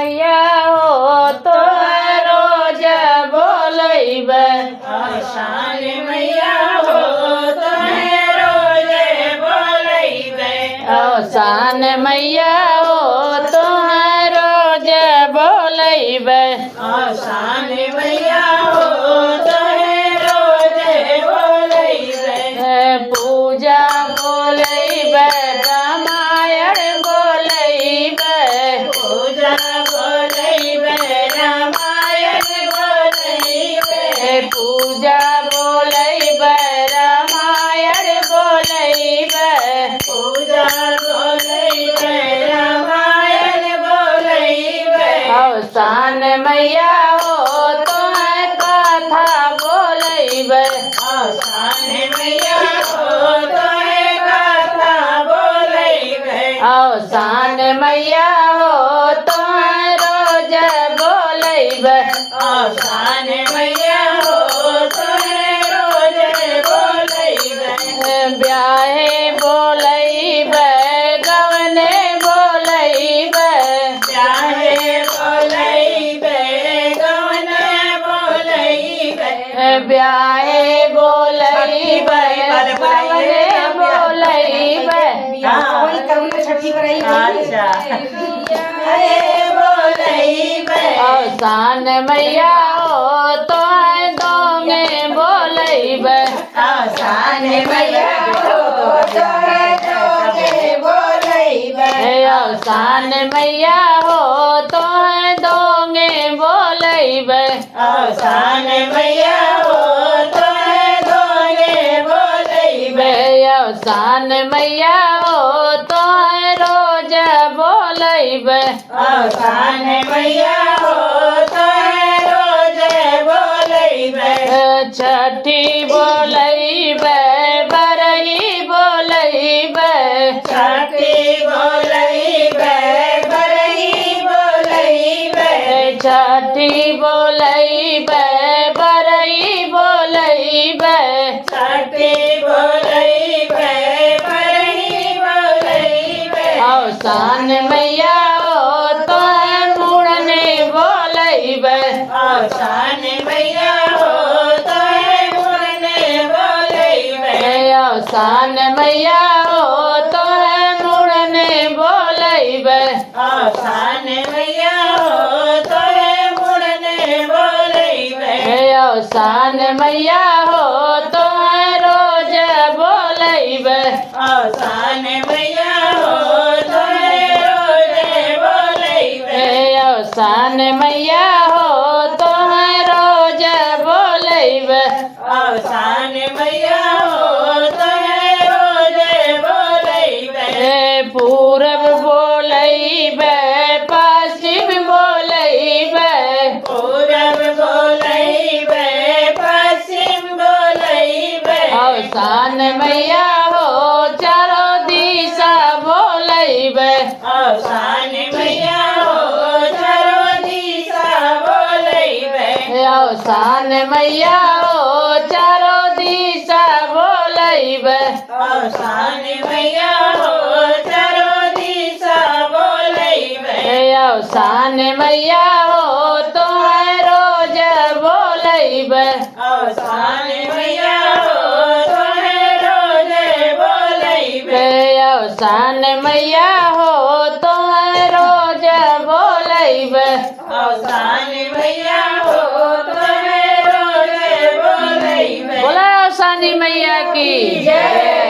मैया हो तो रोज बोलैब आसान मैया हो तो रोज बोलैब आसान मैया हो तो रोज बोलैब आसान मैया हो तो रोज बोलैब पूजा बोलैब रामायण बोलैब पूजा बोलैब रामायण बोलैब पूजा बोलैब रामायण बोलैब पूजा बोलैब रामायण बोलैब आसान मैया हो तो कथा बोलैब आसान मैया हो तो कथा बोलैब आसान मैया हो तो रोज बोलैब आसान मैया हो तो रोज बोलैब ब्याहे बोलैब गवने बोलैब चाहे बोलैब गवन बोलैब ब्याहे बोलैब गवने बोलैब अच्छा बोलैब आसान मैया हो तो दोंगे बोलैब आसान मैया हो तो बोलैब आसान मैया हो तो दोंगे बोलैब आसान मैया हो तो दोगे बोलैब आसान मैया हो तो रोज बोलैब आसान मैया हो तो रोज बोलैब छठी बोलैब बरही बोलैब छठी बोलैब बरही बोलैब छठी बोलैब बरही बोलैब छठी बोलैब बरही बोलैब आसान मैया हो तो मुड़ने बोलैब आसान मैया हो तो मुड़ने बोलैब आसान मैया हो तो मुड़ने बोलैब आसान मैया हो तो मुड़ने बोलैब आसान मैया हो तो रोज बोलैब आसान मैया हो तो रोज बोलैब आसान मैया हो तो रोज बोलैब आसान मैया हो तो रोज बोलैब पूरब बोलैब पश्चिम बोलैब पूरब बोलैब पश्चिम बोलैब आसान मैया हो चारों दिशा बोलैब आसान मैया हो चारों दिशा बोलैब आसान मैया हो चारों दिशा बोलैब आसान मैया हो चारों दिशा बोलैब आसान मैया हो तो रोज बोलैब आसान मैया हो तो रोज बोलैब आसान मैया हो तो रोज बोलैब आसान मैया हो तो रोज बोलैब बोला आसानी मैया की जय।